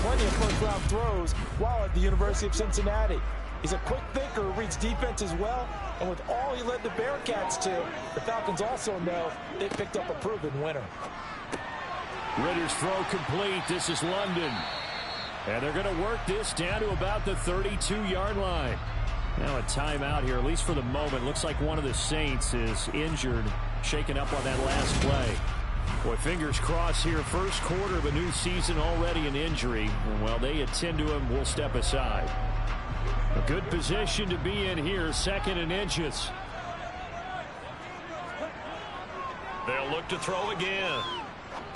plenty of first-round throws while at the University of Cincinnati. He's a quick thinker who reads defense as well, and with all he led the Bearcats to, the Falcons also know they picked up a proven winner. Ritter's throw complete. This is London. And they're going to work this down to about the 32-yard line. Now a timeout here, at least for the moment. Looks like one of the Saints is injured, shaken up on that last play. Boy, fingers crossed here. First quarter of a new season, already an injury. And while they attend to him, we'll step aside. A good position to be in here, 2nd and inches. They'll look to throw again.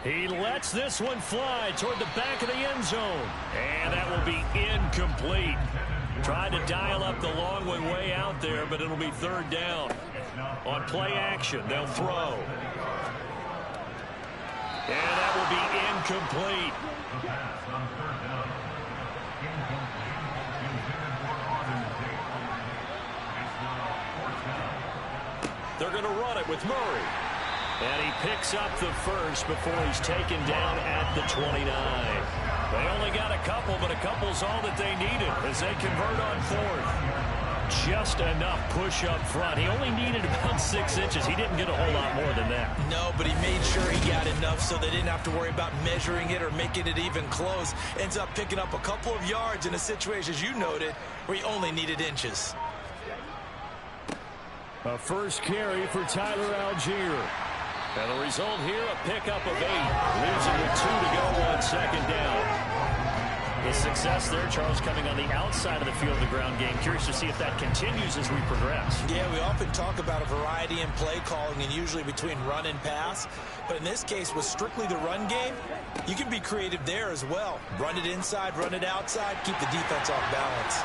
He lets this one fly toward the back of the end zone. And that will be incomplete. Tried to dial up the long one way out there, but it'll be 3rd down. On play action, they'll throw. And that will be incomplete. They're going to run it with Murray. And he picks up the first before he's taken down at the 29. They only got a couple, but a couple's all that they needed as they convert on 4th. Just enough push up front. He only needed about 6 inches. He didn't get a whole lot more than that. No, but he made sure he got enough so they didn't have to worry about measuring it or making it even close. Ends up picking up a couple of yards in a situation, as you noted, where he only needed inches. A first carry for Tyler Algier. And the result here, a pickup of 8. Leaves it with 2 to go on 2nd down. His success there, Charles, coming on the outside of the field, the ground game. Curious to see if that continues as we progress. Yeah, we often talk about a variety in play calling and usually between run and pass. But in this case, with strictly the run game, you can be creative there as well. Run it inside, run it outside, keep the defense off balance.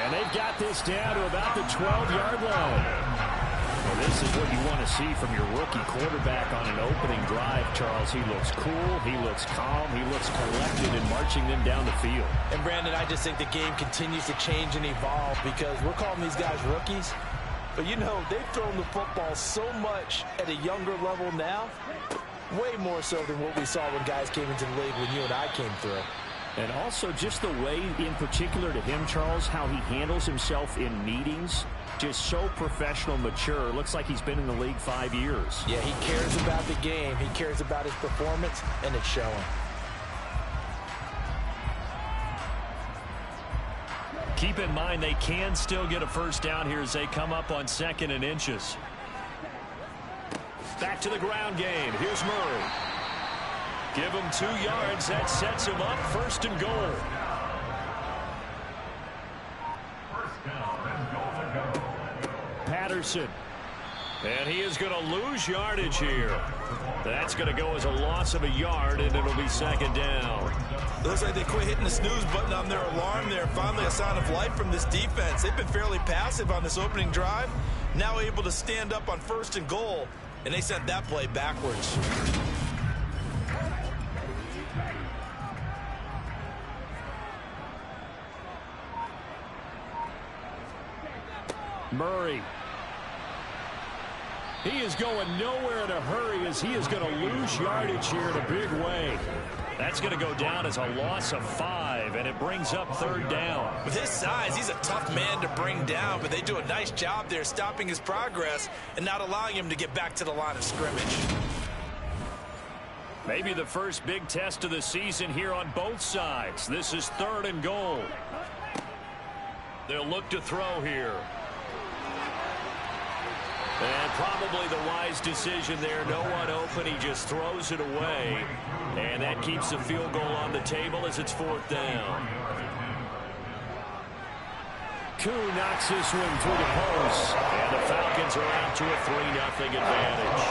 And they've got this down to about the 12-yard line. Well, this is what you want to see from your rookie quarterback on an opening drive, Charles. He looks cool, he looks calm, he looks collected in marching them down the field. And, Brandon, I just think the game continues to change and evolve because we're calling these guys rookies. But, you know, they've thrown the football so much at a younger level now, way more so than what we saw when guys came into the league when you and I came through. And also just the way, in particular to him, Charles, how he handles himself in meetings. Just so professional, mature. Looks like he's been in the league 5 years. Yeah, he cares about the game. He cares about his performance, and it's showing. Keep in mind they can still get a first down here as they come up on 2nd and inches. Back to the ground game. Here's Murray. Give him 2 yards. That sets him up 1st and goal. Patterson. And he is going to lose yardage here. That's going to go as a loss of a yard, and it'll be 2nd down. Looks like they quit hitting the snooze button on their alarm there. Finally a sign of life from this defense. They've been fairly passive on this opening drive. Now able to stand up on 1st and goal, and they sent that play backwards. Murray. He is going nowhere in a hurry as he is going to lose yardage here in a big way. That's going to go down as a loss of 5, and it brings up 3rd down. With his size, he's a tough man to bring down, but they do a nice job there stopping his progress and not allowing him to get back to the line of scrimmage. Maybe the first big test of the season here on both sides. This is 3rd and goal. They'll look to throw here. And probably the wise decision there. No one open. He just throws it away. And that keeps the field goal on the table as it's 4th down. Koo knocks this one through the post. And the Falcons are out to a 3-0 advantage.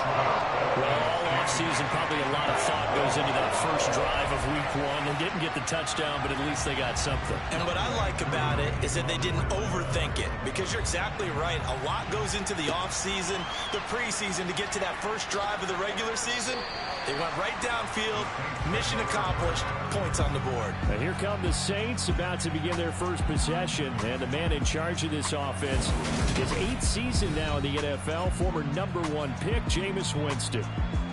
Well, all offseason, probably a lot of thought goes into that first drive of week 1. They didn't get the touchdown, but at least they got something. And what I like about it is that they didn't overthink it, because you're exactly right. A lot goes into the offseason, the preseason to get to that first drive of the regular season. They went right downfield, mission accomplished, points on the board. And here come the Saints about to begin their first possession. And the man in charge of this offense, his 8th season now in the NFL, former #1 pick, Jameis Winston.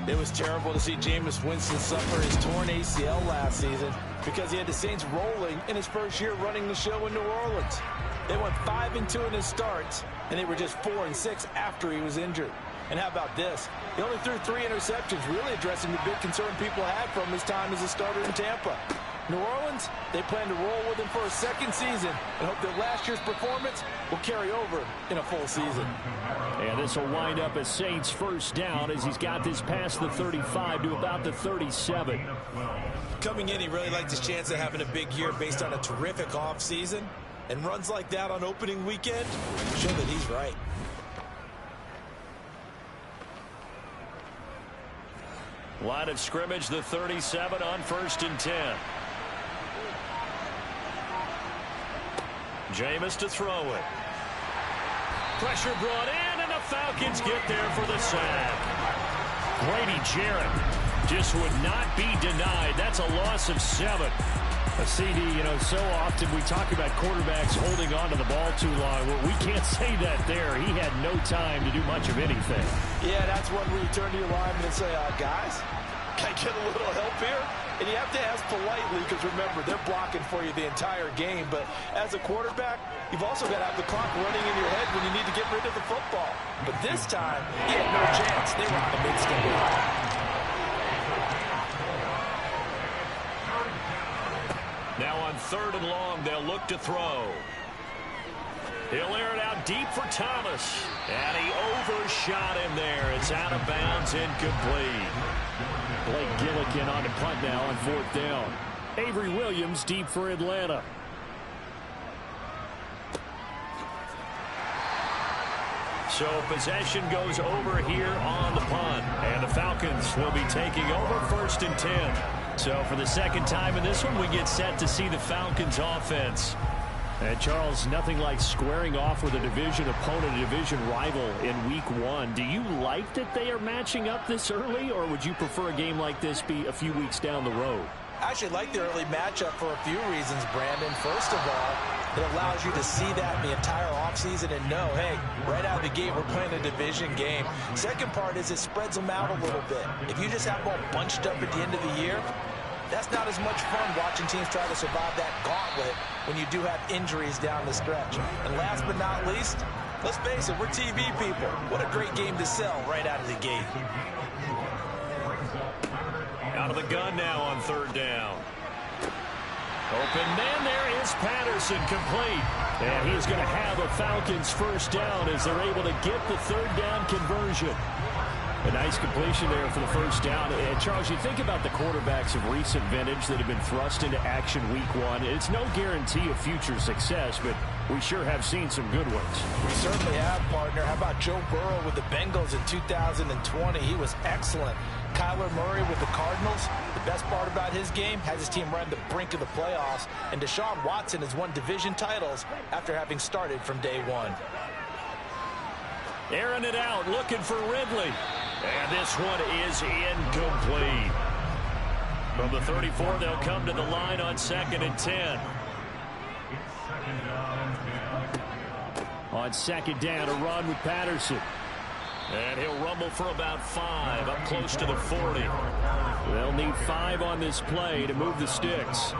It was terrible to see Jameis Winston suffer his torn ACL last season because he had the Saints rolling in his first year running the show in New Orleans. They went 5-2 in his starts, and they were just 4-6 after he was injured. And how about this? He only threw 3 interceptions, really addressing the big concern people had from his time as a starter in Tampa. New Orleans, they plan to roll with him for a second season and hope that last year's performance will carry over in a full season. And this will wind up a Saints first down as he's got this past the 35 to about the 37. Coming in, he really liked his chance of having a big year based on a terrific offseason. And runs like that on opening weekend show that he's right. Line of scrimmage, the 37 on 1st and 10. Jameis to throw it. Pressure brought in, and the Falcons get there for the sack. Grady Jarrett just would not be denied. That's a loss of 7. A CD, so often we talk about quarterbacks holding on to the ball too long. Well, we can't say that there. He had no time to do much of anything. Yeah, that's when you turn to your lineman and say, guys, can I get a little help here? And you have to ask politely because, remember, they're blocking for you the entire game. But as a quarterback, you've also got to have the clock running in your head when you need to get rid of the football. But this time, he had no chance. They were on the midst of it. Now on 3rd and long, they'll look to throw. He'll air it out deep for Thomas. And he overshot him there. It's out of bounds, incomplete. Blake Gillikin on the punt now on 4th down. Avery Williams deep for Atlanta. So possession goes over here on the punt. And the Falcons will be taking over 1st and 10. So for the second time in this one, we get set to see the Falcons offense. And Charles, nothing like squaring off with a division opponent, a division rival in week 1. Do you like that they are matching up this early, or would you prefer a game like this be a few weeks down the road? I actually like the early matchup for a few reasons, Brandon. First of all, it allows you to see that the entire offseason and know, hey, right out of the gate, we're playing a division game. Second part is it spreads them out a little bit. If you just have them all bunched up at the end of the year, that's not as much fun watching teams try to survive that gauntlet when you do have injuries down the stretch. And last but not least, let's face it, we're TV people. What a great game to sell right out of the gate. Out of the gun now on 3rd down. Open man, there is Patterson, complete. And he's going to have a Falcons first down as they're able to get the 3rd down conversion. A nice completion there for the first down. And Charles, you think about the quarterbacks of recent vintage that have been thrust into action week 1. It's no guarantee of future success, but we sure have seen some good ones. We certainly have, partner. How about Joe Burrow with the Bengals in 2020? He was excellent. Kyler Murray with the Cardinals. The best part about his game has his team right on the brink of the playoffs. And Deshaun Watson has won division titles after having started from day 1. Airing it out, looking for Ridley. And this one is incomplete. From the 34, they'll come to the line on 2nd and 10. On 2nd down, a run with Patterson. And he'll rumble for about 5, up close to the 40. They'll need 5 on this play to move the sticks.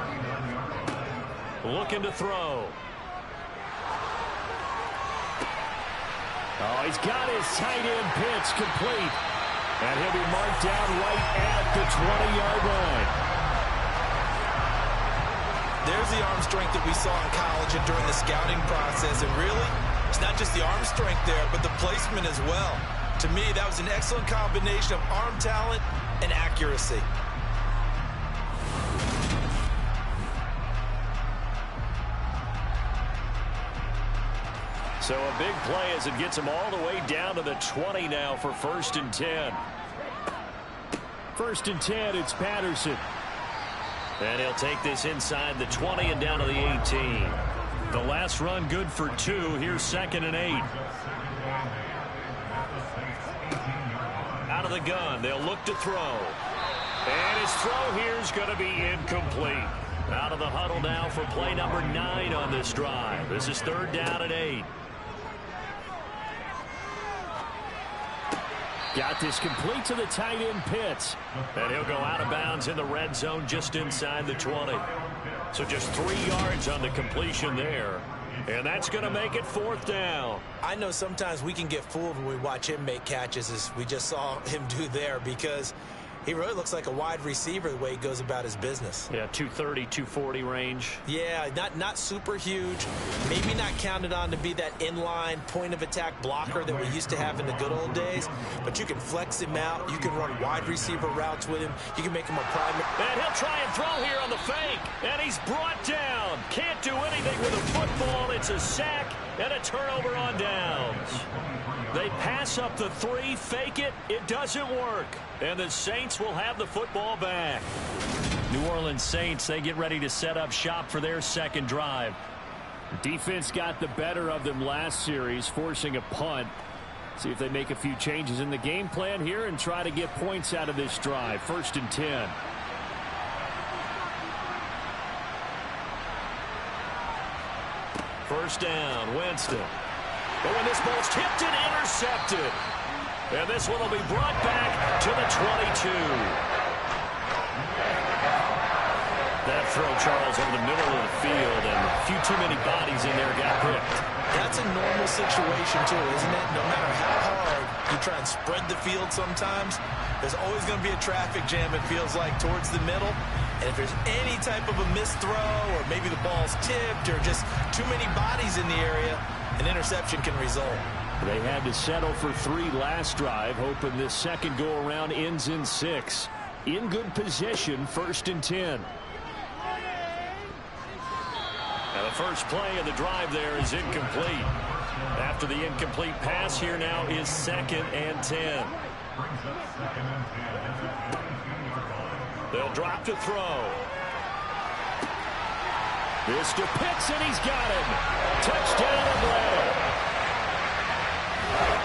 Looking to throw. Oh, he's got his tight end pitch complete. And he'll be marked down right at the 20-yard line. There's the arm strength that we saw in college and during the scouting process. And really, it's not just the arm strength there, but the placement as well. To me, that was an excellent combination of arm talent and accuracy. So a big play as it gets him all the way down to the 20 now for 1st and 10. 1st and 10, it's Patterson. And he'll take this inside the 20 and down to the 18. The last run good for 2. Here's 2nd and 8. Out of the gun, they'll look to throw. And his throw here is going to be incomplete. Out of the huddle now for play number 9 on this drive. This is 3rd down and 8. Got this complete to the tight end Pitts. And he'll go out of bounds in the red zone just inside the 20. So just 3 yards on the completion there. And that's going to make it 4th down. I know sometimes we can get fooled when we watch him make catches, as we just saw him do there, because he really looks like a wide receiver the way he goes about his business. Yeah, 230, 240 range. Yeah, not super huge. Maybe not counted on to be that inline point-of-attack blocker that we used to have in the good old days. But you can flex him out. You can run wide receiver routes with him. You can make him a primary. And he'll try and throw here on the fake. And he's brought down. Can't do anything with a football. It's a sack and a turnover on downs. They pass up the 3, fake it. It doesn't work. And the Saints will have the football back. New Orleans Saints, they get ready to set up shop for their 2nd drive. The defense got the better of them last series, forcing a punt. See if they make a few changes in the game plan here and try to get points out of this drive. 1st and 10. First down, Winston. But when this ball's tipped and intercepted. And this one will be brought back to the 22. That throw, Charles, over the middle of the field, and a few too many bodies in there got picked. That's a normal situation, too, isn't it? No matter how hard you try and spread the field sometimes, there's always going to be a traffic jam, it feels like, towards the middle. And if there's any type of a missed throw, or maybe the ball's tipped, or just too many bodies in the area, an interception can result. They had to settle for 3 last drive, hoping this second go-around ends in 6. In good position, 1st and 10. Now the first play of the drive there is incomplete. After the incomplete pass, here now is 2nd and 10. They'll drop to throw. This to Pitts, and he's got him. Touchdown Atlanta.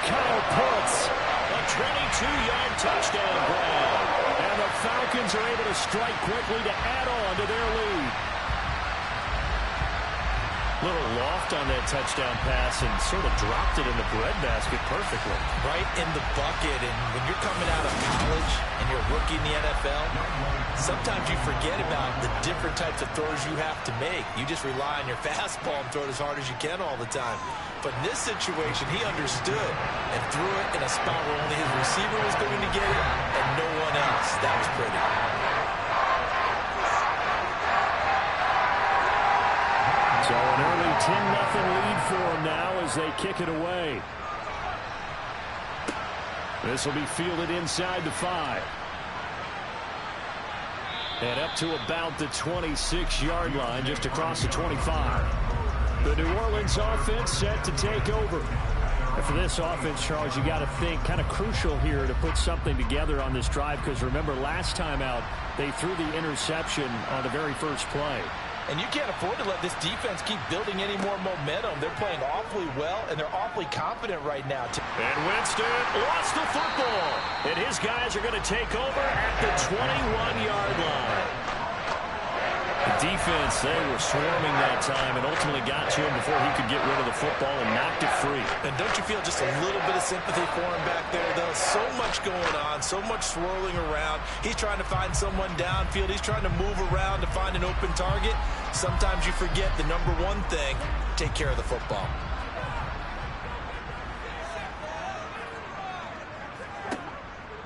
Kyle Pitts, a 22-yard touchdown grab. And the Falcons are able to strike quickly to add on to their lead. Little loft on that touchdown pass and sort of dropped it in the breadbasket perfectly. Right in the bucket. And when you're coming out of college and you're a rookie in the NFL, sometimes you forget about the different types of throws you have to make. You just rely on your fastball and throw it as hard as you can all the time. But in this situation, he understood and threw it in a spot where only his receiver was going to get it and no one else. That was pretty. So an early 10-0 lead for them now as they kick it away. This will be fielded inside the 5. And up to about the 26-yard line, just across the 25. The New Orleans offense set to take over. And for this offense, Charles, you got to think kind of crucial here to put something together on this drive, because remember last time out they threw the interception on the very first play. And you can't afford to let this defense keep building any more momentum. They're playing awfully well, and they're awfully confident right now. And Winston lost the football. And his guys are going to take over at the 21-yard line. The defense, they were swarming that time and ultimately got to him before he could get rid of the football and knocked it free. And don't you feel just a little bit of sympathy for him back there, though? So much going on, so much swirling around. He's trying to find someone downfield. He's trying to move around to find an open target. Sometimes you forget the number one thing, take care of the football.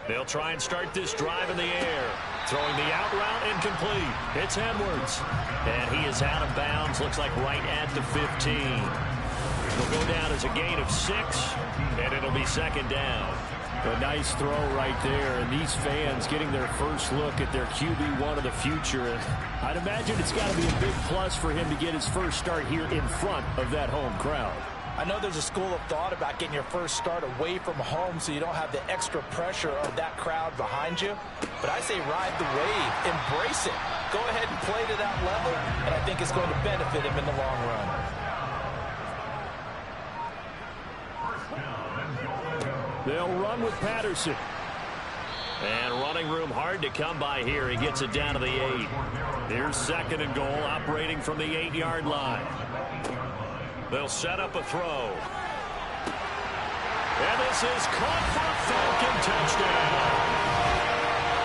They'll try and start this drive in the air. Throwing the out route incomplete. It's Edwards. And he is out of bounds. Looks like right at the 15. It'll go down as a gain of 6. And it'll be 2nd down. A nice throw right there. And these fans getting their first look at their QB1 of the future. And I'd imagine it's got to be a big plus for him to get his first start here in front of that home crowd. I know there's a school of thought about getting your first start away from home so you don't have the extra pressure of that crowd behind you. But I say ride the wave. Embrace it. Go ahead and play to that level, and I think it's going to benefit him in the long run. They'll run with Patterson. And running room hard to come by here. He gets it down to the 8. Here's 2nd and goal, operating from the 8-yard line. They'll set up a throw. And this is caught for a Falcon touchdown.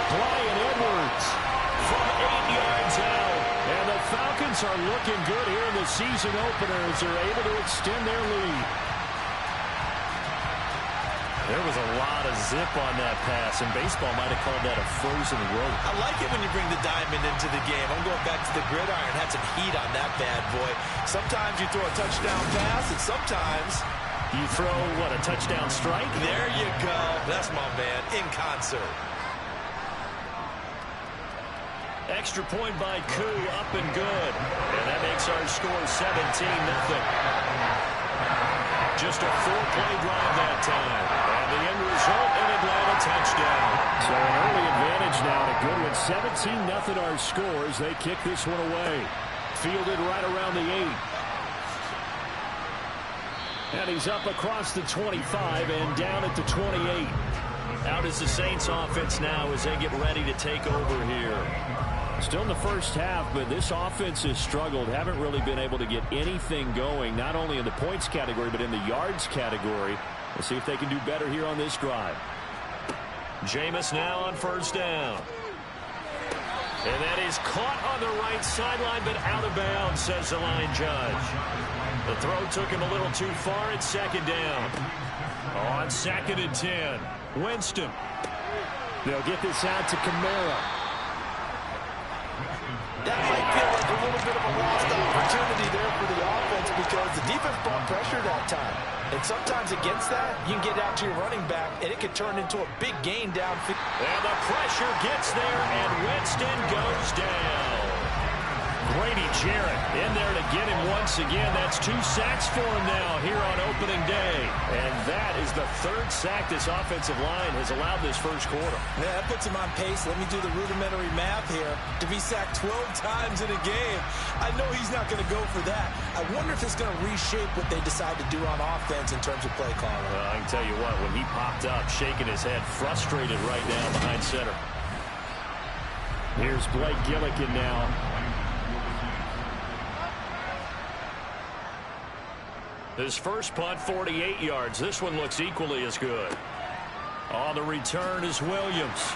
Brian Edwards from 8 yards out. And the Falcons are looking good here in the season opener as they're able to extend their lead. There was a lot of zip on that pass, and baseball might have called that a frozen rope. I like it when you bring the diamond into the game. I'm going back to the gridiron. Had some heat on that bad boy. Sometimes you throw a touchdown pass, and sometimes you throw, what, a touchdown strike? There you go. That's my man, in concert. Extra point by Koo, up and good. And that makes our score 17-0. Just a 4-play drive that time. And the end result, an Atlanta touchdown. So an early advantage now, and a good one. 17-0 our scores. They kick this one away. Fielded right around the 8. And he's up across the 25 and down at the 28. Out is the Saints offense now as they get ready to take over here. Still in the first half, but this offense has struggled. Haven't really been able to get anything going, not only in the points category, but in the yards category. We'll see if they can do better here on this drive. Jameis now on 1st down. And that is caught on the right sideline, but out of bounds, says the line judge. The throw took him a little too far at 2nd down. On 2nd and 10, Winston. They'll get this out to Kamara. That might feel like a little bit of a lost opportunity there for the offense because the defense brought pressure that time. And sometimes against that, you can get out to your running back, and it could turn into a big gain downfield. And the pressure gets there, and Winston goes down. Grady Jarrett in there to get him once again. That's 2 sacks for him now here on opening day. And that is the 3rd sack this offensive line has allowed this first quarter. Yeah, that puts him on pace. Let me do the rudimentary math here. To be sacked 12 times in a game, I know he's not going to go for that. I wonder if it's going to reshape what they decide to do on offense in terms of play calling. Well, I can tell you what, when he popped up, shaking his head, frustrated right now behind center. Here's Blake Gillikin now. His first punt, 48 yards. This one looks equally as good. On the return is Williams.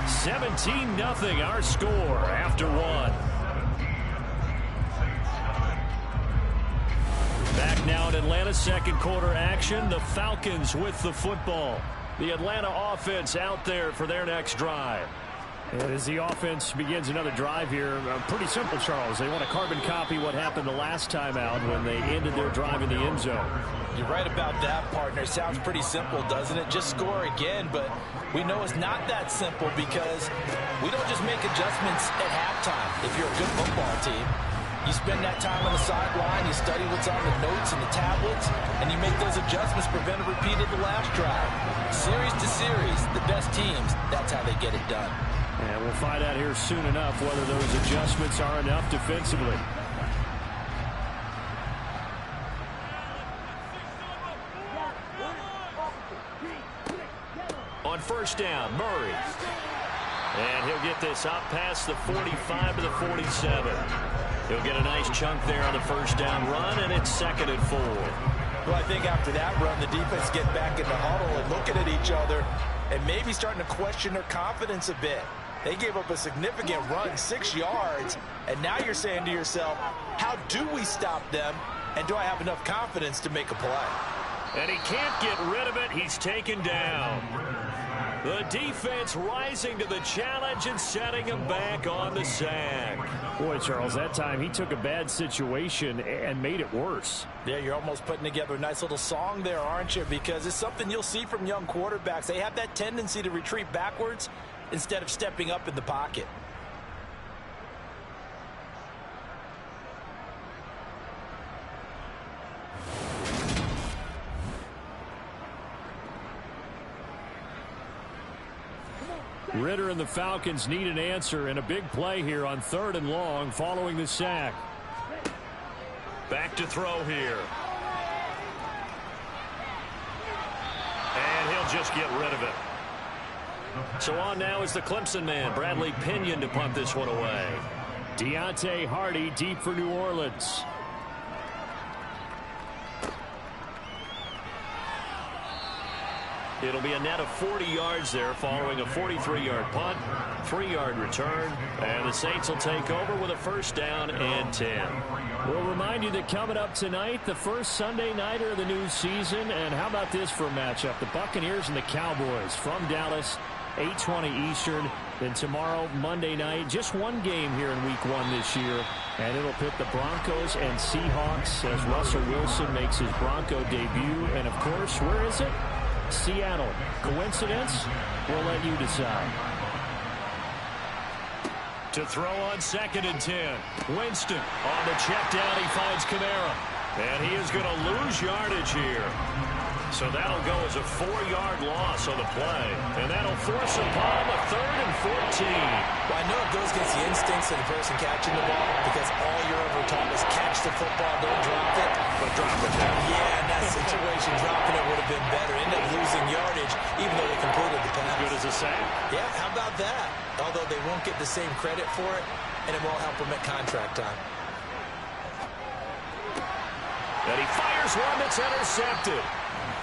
$17-0 our score after 1. Back now in Atlanta, second quarter action. The Falcons with the football. The Atlanta offense out there for their next drive. And as the offense begins another drive here, pretty simple, Charles. They want to carbon copy what happened the last time out when they ended their drive in the end zone. You're right about that, partner. Sounds pretty simple, doesn't it? Just score again, but we know it's not that simple because we don't just make adjustments at halftime. If you're a good football team, you spend that time on the sideline, you study what's on the notes and the tablets, and you make those adjustments, prevent a repeat of the last drive. Series to series, the best teams, that's how they get it done. And we'll find out here soon enough whether those adjustments are enough defensively. On 1st down, Murray. And he'll get this out past the 45 to the 47. He'll get a nice chunk there on the 1st down run, and it's 2nd and 4. Well, I think after that run, the defense get back in the huddle and looking at each other and maybe starting to question their confidence a bit. They gave up a significant run, 6 yards, and now you're saying to yourself, how do we stop them, and do I have enough confidence to make a play? And he can't get rid of it. He's taken down. The defense rising to the challenge and setting him back on the sack. Boy, Charles, that time he took a bad situation and made it worse. Yeah, you're almost putting together a nice little song there, aren't you? Because it's something you'll see from young quarterbacks. They have that tendency to retreat backwards instead of stepping up in the pocket. Ritter and the Falcons need an answer and a big play here on 3rd and long following the sack. Back to throw here. just get rid of it. So on now is the Clemson man, Bradley Pinion, to punt this one away. Deontay Hardy deep for New Orleans. It'll be a net of 40 yards there following a 43-yard punt, 3-yard return, and the Saints will take over with a first down and 10. We'll remind you that coming up tonight, the first Sunday nighter of the new season, and how about this for a matchup? The Buccaneers and the Cowboys from Dallas, 8:20 Eastern. Then tomorrow, Monday night, just one game here in Week 1 this year, and it'll pit the Broncos and Seahawks as Russell Wilson makes his Bronco debut. And, of course, where is it? Seattle. Coincidence? We'll let you decide. To throw on 2nd and 10. Winston on the check down. He finds Kamara. And he is going to lose yardage here. So that'll go as a 4-yard loss on the play. And that'll force upon a 3rd and 14. Well, I know it goes against the instincts of the person catching the ball because all you're ever taught is catch the football, don't drop it. But drop it there. Yeah, in that situation, dropping it would have been better. End up losing yardage, even though they completed the pass. Good as a save. Yeah, how about that? Although they won't get the same credit for it, and it won't help them at contract time. And he fires one that's intercepted.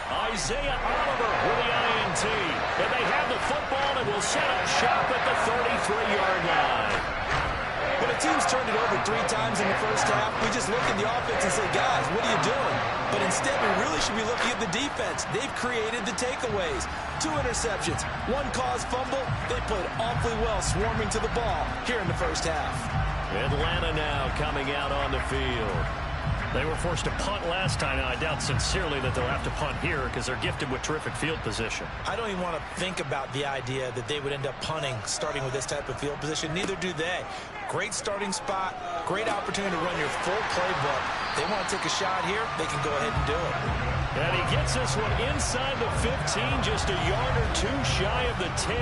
Isaiah Oliver with the INT. And they have the football and will set up shop at the 33-yard line. When a team's turned it over 3 times in the first half, we just look at the offense and say, guys, what are you doing? But instead, we really should be looking at the defense. They've created the takeaways. 2 interceptions, 1 caused fumble. They played awfully well swarming to the ball here in the first half. Atlanta now coming out on the field. They were forced to punt last time. Now, I doubt sincerely that they'll have to punt here because they're gifted with terrific field position. I don't even want to think about the idea that they would end up punting starting with this type of field position. Neither do they. Great starting spot, great opportunity to run your full playbook. They want to take a shot here, they can go ahead and do it. And he gets this one inside the 15, just a yard or 2 shy of the 10.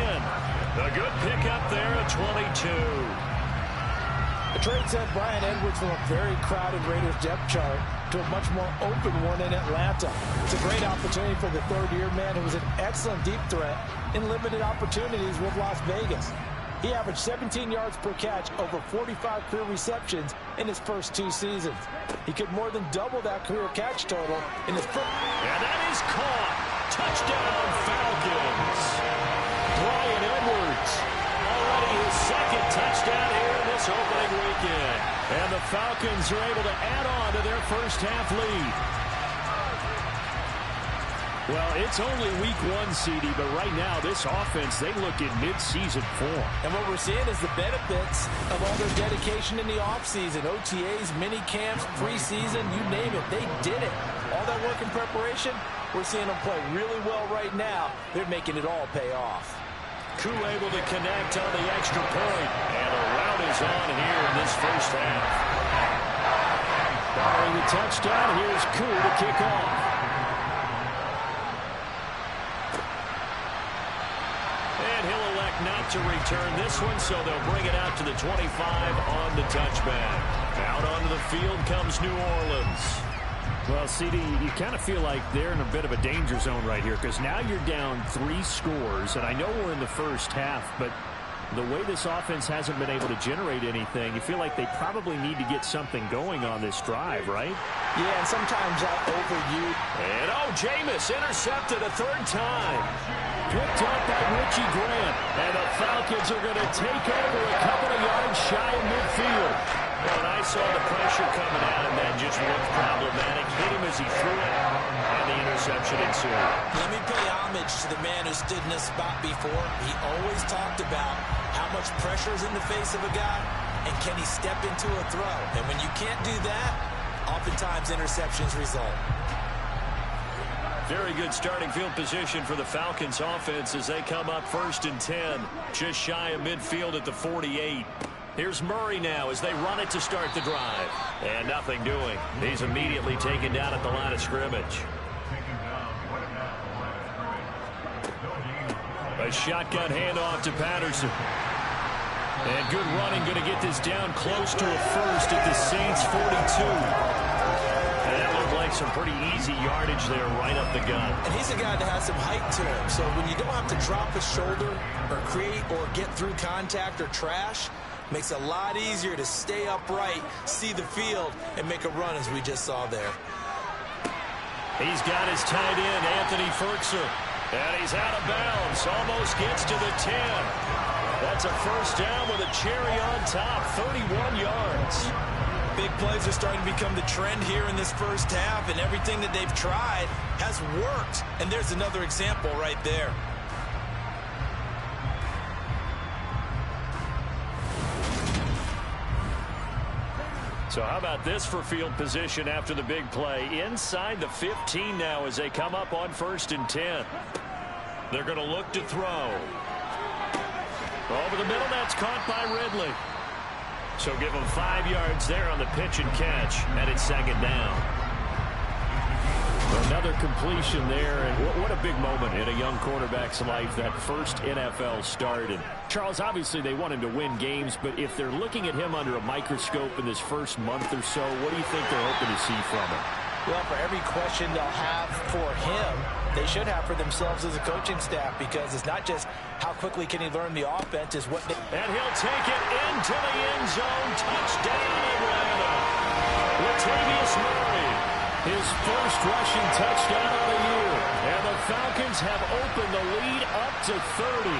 A good pickup there at 22. The trade sent Brian Edwards from a very crowded Raiders depth chart to a much more open one in Atlanta. It's a great opportunity for the third-year man who was an excellent deep threat in limited opportunities with Las Vegas. He averaged 17 yards per catch over 45 career receptions in his first 2 seasons. He could more than double that career catch total in his first. And that is caught. Touchdown, Falcons. Brian Edwards. Already his 2nd touchdown here in this opening weekend. And the Falcons are able to add on to their first half lead. Well, it's only week 1, CD, but right now this offense, they look in mid-season form. And what we're seeing is the benefits of all their dedication in the offseason. OTAs, mini camps, preseason, you name it, they did it. All that work in preparation, we're seeing them play really well right now. They're making it all pay off. Koo able to connect on the extra point. And a rout is on here in this first half. Following the touchdown, here's Koo to kick off. And he'll elect not to return this one, so they'll bring it out to the 25 on the touchback. Out onto the field comes New Orleans. Well, CD, you kind of feel like they're in a bit of a danger zone right here because now you're down 3 scores, and I know we're in the first half, but the way this offense hasn't been able to generate anything, you feel like they probably need to get something going on this drive, right? Yeah, and sometimes I overuse. And, Jameis intercepted a 3rd time. Picked up by Richie Grant, and the Falcons are going to take over a couple of yards shy of midfield. Well, and I saw the pressure coming out, and that just looked problematic. Hit him as he threw it, and the interception ensued. Let me pay homage to the man who stood in this spot before. He always talked about how much pressure is in the face of a guy, and can he step into a throw. And when you can't do that, oftentimes interceptions result. Very good starting field position for the Falcons offense as they come up 1st and 10, just shy of midfield at the 48. Here's Murray now as they run it to start the drive. And nothing doing. He's immediately taken down at the line of scrimmage. A shotgun handoff to Patterson. And good running, going to get this down close to a first at the Saints 42. And that looked like some pretty easy yardage there right up the gut. And he's a guy that has some height to him. So when you don't have to drop a shoulder or create or get through contact or trash, makes it a lot easier to stay upright, see the field, and make a run as we just saw there. He's got his tight end, Anthony Ferkser. And he's out of bounds. Almost gets to the 10. That's a first down with a cherry on top. 31 yards. Big plays are starting to become the trend here in this first half, and everything that they've tried has worked. And there's another example right there. So how about this for field position after the big play? Inside the 15 now as they come up on 1st and 10. They're going to look to throw. Over the middle, that's caught by Ridley. So give them 5 yards there on the pitch and catch, and it's 2nd down. Another completion there, and what a big moment in a young quarterback's life, that first NFL start. And Charles, obviously they want him to win games, but if they're looking at him under a microscope in this first month or so, what do you think they're hoping to see from him? Well, for every question they'll have for him, they should have for themselves as a coaching staff, because it's not just how quickly can he learn the offense, is what they... And he'll take it into the end zone. Touchdown, Atlanta. Latavius Murray, his first rushing touchdown of the year. And the Falcons have opened the lead up to 30.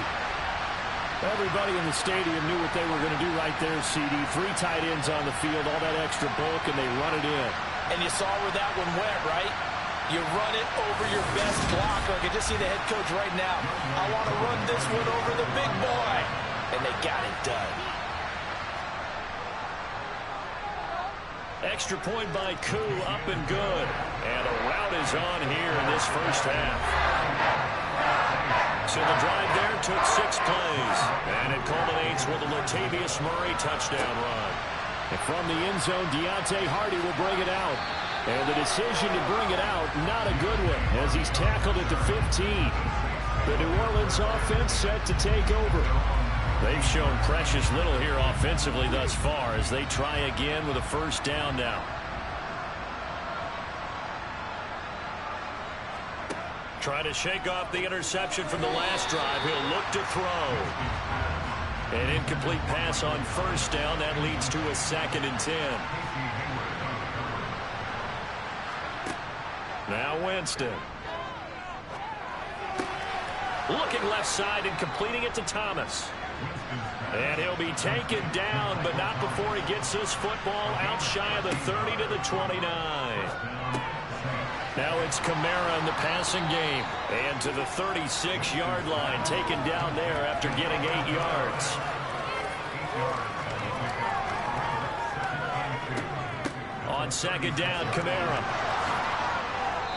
Everybody in the stadium knew what they were going to do right there, CD. 3 tight ends on the field, all that extra bulk, and they run it in. And you saw where that one went, right? You run it over your best blocker. I can just see the head coach right now. I want to run this one over the big boy. And they got it done. Extra point by Koo, up and good. And a route is on here in this first half. So the drive there took 6 plays. And it culminates with a Latavius Murray touchdown run. And from the end zone, Deontay Hardy will bring it out. And the decision to bring it out, not a good one, as he's tackled at the 15. The New Orleans offense set to take over. They've shown precious little here offensively thus far as they try again with a first down now. Trying to shake off the interception from the last drive. He'll look to throw. An incomplete pass on first down. That leads to a 2nd and 10. Now Winston. Looking left side and completing it to Thomas. And he'll be taken down, but not before he gets this football out shy of the 30 to the 29. Now it's Kamara in the passing game. And to the 36-yard line, taken down there after getting 8 yards. On 2nd down, Kamara.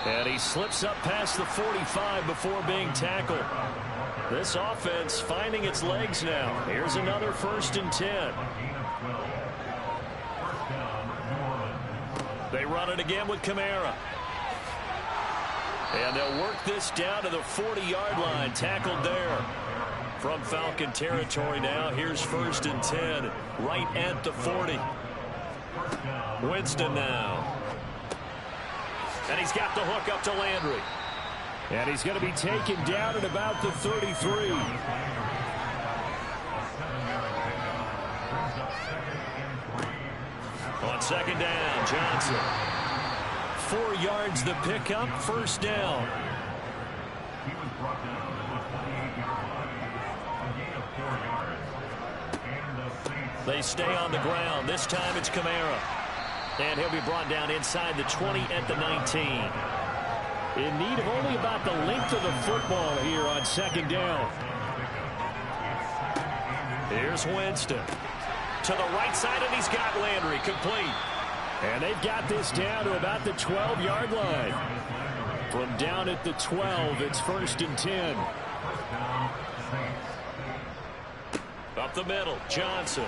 And he slips up past the 45 before being tackled. This offense finding its legs now. Here's another 1st and 10. They run it again with Kamara. And they'll work this down to the 40-yard line. Tackled there. From Falcon territory now. Here's 1st and 10. Right at the 40. Winston now. And he's got the hook up to Landry. And he's going to be taken down at about the 33. On 2nd down, Johnson. 4 yards the pickup, first down. They stay on the ground. This time it's Kamara. And he'll be brought down inside the 20 at the 19. In need of only about the length of the football here on 2nd down. Here's Winston. To the right side, and he's got Landry complete. And they've got this down to about the 12-yard line. From down at the 12, it's 1st and 10. Up the middle, Johnson.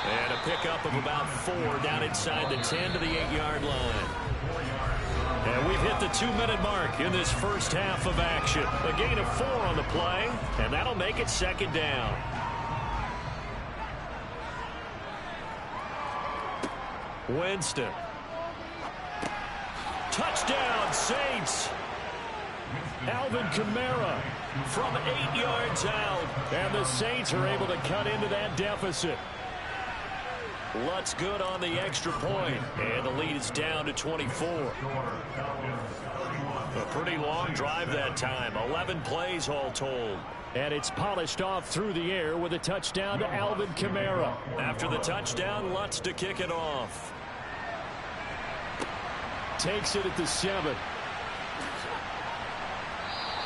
And a pickup of about 4 down inside the 10 to the 8-yard line. And we've hit the 2-minute mark in this first half of action. A gain of 4 on the play, and that'll make it 2nd down. Winston. Touchdown, Saints. Alvin Kamara from 8 yards out. And the Saints are able to cut into that deficit. Lutz good on the extra point. And the lead is down to 24. A pretty long drive that time. 11 plays all told. And it's polished off through the air with a touchdown to Alvin Kamara. After the touchdown, Lutz to kick it off. Takes it at the 7.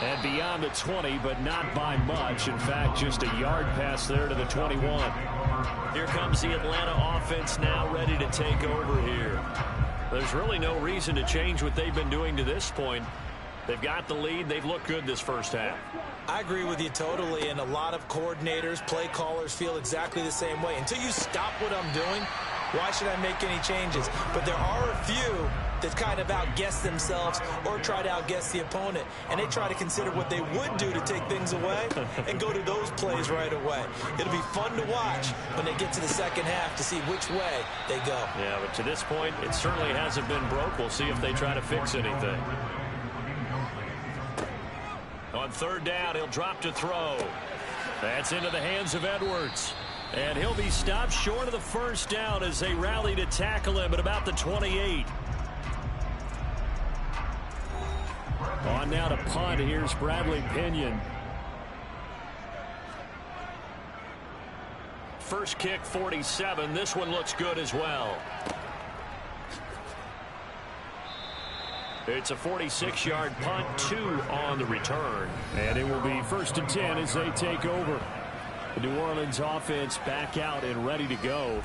And beyond the 20, but not by much. In fact, just a yard pass there to the 21. Here comes the Atlanta offense now ready to take over here. There's really no reason to change what they've been doing to this point. They've got the lead. They've looked good this first half. I agree with you totally, and a lot of coordinators, play callers feel exactly the same way. Until you stop what I'm doing, why should I make any changes? But there are a few that kind of outguess themselves or try to outguess the opponent, and they try to consider what they would do to take things away and go to those plays right away. It'll be fun to watch when they get to the second half to see which way they go. Yeah, but to this point, it certainly hasn't been broke. We'll see if they try to fix anything. On third down, he'll drop to throw. That's into the hands of Edwards. And he'll be stopped short of the first down as they rally to tackle him at about the 28. On now to punt. Here's Bradley Pinion. First kick, 47. This one looks good as well. It's a 46-yard punt, 2 on the return. And it will be 1st and 10 as they take over. The New Orleans offense back out and ready to go.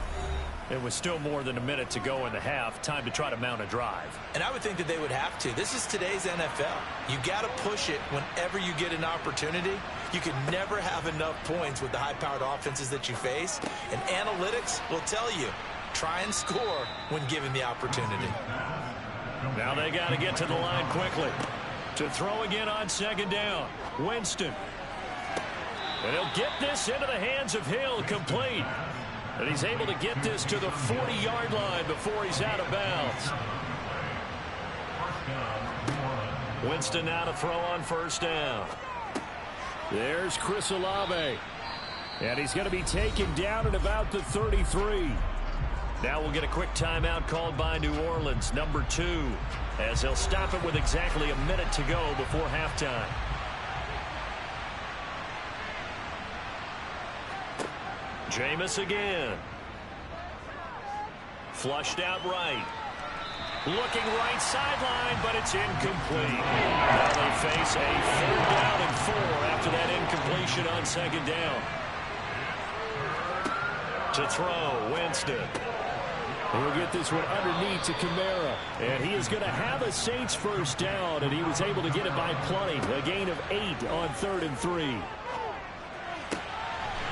It was still more than a minute to go in the half. Time to try to mount a drive. And I would think that they would have to. This is today's NFL. You got to push it whenever you get an opportunity. You can never have enough points with the high-powered offenses that you face. And analytics will tell you, try and score when given the opportunity. Now they got to get to the line quickly. To throw again on second down. Winston. And he'll get this into the hands of Hill, complete. And he's able to get this to the 40-yard line before he's out of bounds. Winston now to throw on first down. There's Chris Olave. And he's going to be taken down at about the 33. Now we'll get a quick timeout called by New Orleans, number 2, as they'll stop it with exactly a minute to go before halftime. Jameis again. Flushed out right. Looking right sideline, but it's incomplete. Now they face a 3rd down and 4 after that incompletion on second down. To throw, Winston. He'll get this one underneath to Kamara. And he is going to have a Saints first down, and he was able to get it by plenty. A gain of 8 on 3rd and 3.